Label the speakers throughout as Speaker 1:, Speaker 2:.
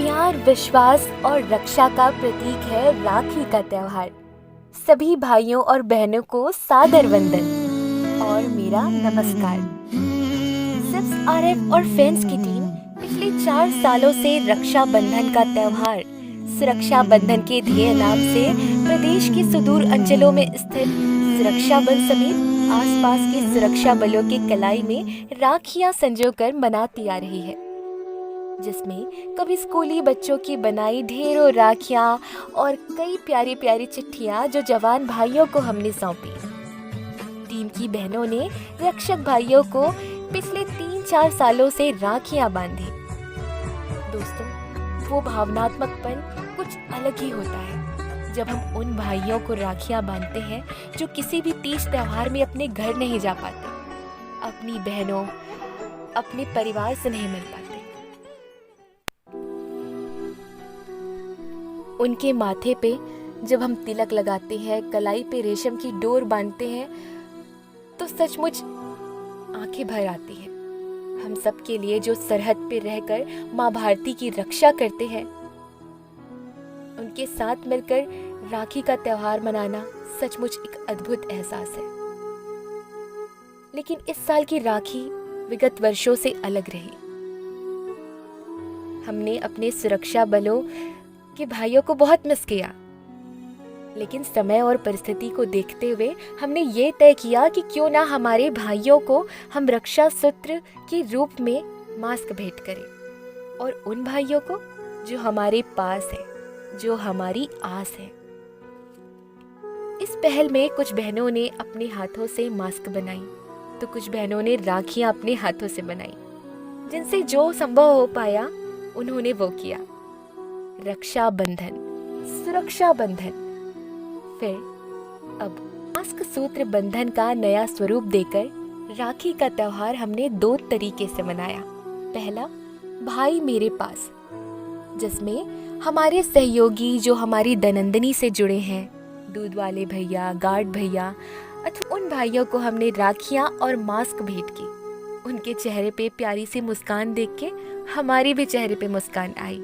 Speaker 1: प्यार, विश्वास और रक्षा का प्रतीक है राखी का त्योहार। सभी भाइयों और बहनों को सादर वंदन और मेरा नमस्कार। सिप्स आरएफ और फ्रेंड्स की टीम पिछले 4 सालों से रक्षा बंधन का त्योहार सुरक्षा बंधन के ध्येय नाम से प्रदेश के सुदूर अंचलों में स्थित सुरक्षा बल समेत आसपास के सुरक्षा बलों के कलाई में राखियां संजोकर मनाती आ रही है, जिसमें कभी स्कूली बच्चों की बनाई ढेरों राखियां और कई प्यारी प्यारी चिट्ठियां जो जवान भाइयों को हमने सौंपी। टीम की बहनों ने रक्षक भाइयों को पिछले 3-4 सालों से राखियां बांधी। दोस्तों, वो भावनात्मक पल कुछ अलग ही होता है जब हम उन भाइयों को राखियां बांधते हैं जो किसी भी तीज त्योहार में अपने घर नहीं जा पाते, अपनी बहनों, अपने परिवार से नहीं मिल पाते। उनके माथे पे जब हम तिलक लगाते हैं, कलाई पे रेशम की डोर बांधते हैं, तो सचमुच आंखें भर आती हैं। हम सब के लिए जो सरहद पे रहकर माँ भारती की रक्षा करते हैं, उनके साथ मिलकर राखी का त्योहार मनाना सचमुच एक अद्भुत एहसास है। लेकिन इस साल की राखी विगत वर्षों से अलग रही। हमने अपने सुरक्षा बलों के भाइयों को बहुत मिस किया, लेकिन समय और परिस्थिति को देखते हुए हमने ये तय किया कि क्यों ना हमारे भाइयों को हम रक्षा सूत्र के रूप में मास्क भेंट करें, और उन भाइयों को जो हमारे पास है, जो हमारी आस है। इस पहल में कुछ बहनों ने अपने हाथों से मास्क बनाई, तो कुछ बहनों ने राखियां अपने हाथों से बनाई। जिनसे जो संभव हो पाया उन्होंने वो किया। रक्षा बंधन, सुरक्षा बंधन, फिर अब मास्क सूत्र बंधन का नया स्वरूप देकर राखी का त्योहार हमने 2 तरीके से मनाया। पहला, भाई मेरे पास, जिसमें हमारे सहयोगी जो हमारी दनंदनी से जुड़े हैं, दूध वाले भैया, गार्ड भैया, अथवा उन भाइयों को हमने राखियां और मास्क भेंट की। उनके चेहरे पे प्यारी सी मुस्कान देख के हमारी भी चेहरे पे मुस्कान आई,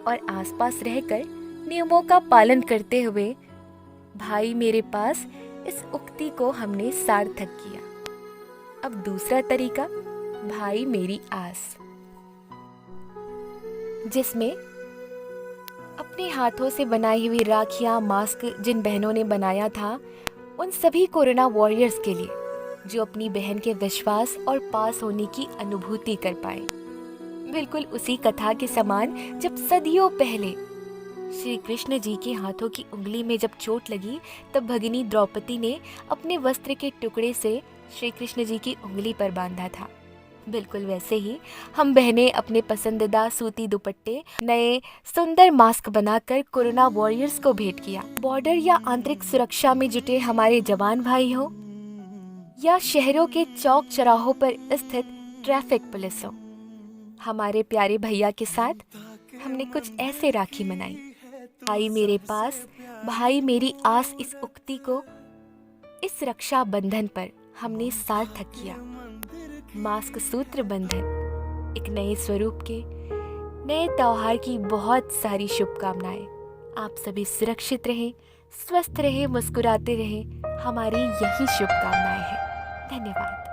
Speaker 1: और आसपास रहकर नियमों का पालन करते हुए भाई मेरे पास इस उक्ति को हमने सार्थक किया। अब दूसरा तरीका, भाई मेरी आस, जिसमें अपने हाथों से बनाई हुई राखियां, मास्क जिन बहनों ने बनाया था, उन सभी कोरोना वॉरियर्स के लिए जो अपनी बहन के विश्वास और पास होने की अनुभूति कर पाए। बिल्कुल उसी कथा के समान जब सदियों पहले श्री कृष्ण जी के हाथों की उंगली में जब चोट लगी, तब भगिनी द्रौपदी ने अपने वस्त्र के टुकड़े से श्री कृष्ण जी की उंगली पर बांधा था। बिल्कुल वैसे ही हम बहनें अपने पसंदीदा सूती दुपट्टे, नए सुंदर मास्क बनाकर कोरोना वॉरियर्स को भेंट किया। बॉर्डर या आंतरिक सुरक्षा में जुटे हमारे जवान भाई हो, या शहरों के चौक चौराहों पर स्थित ट्रैफिक पुलिस हो, हमारे प्यारे भैया के साथ हमने कुछ ऐसे राखी मनाई। भाई मेरे पास, भाई मेरी आस, इस उक्ति को इस रक्षा बंधन पर हमने सार्थक किया। मास्क सूत्र बंधन एक नए स्वरूप के नए त्योहार की बहुत सारी शुभकामनाएं। आप सभी सुरक्षित रहें, स्वस्थ रहें, मुस्कुराते रहें, हमारी यही शुभकामनाएं हैं। धन्यवाद।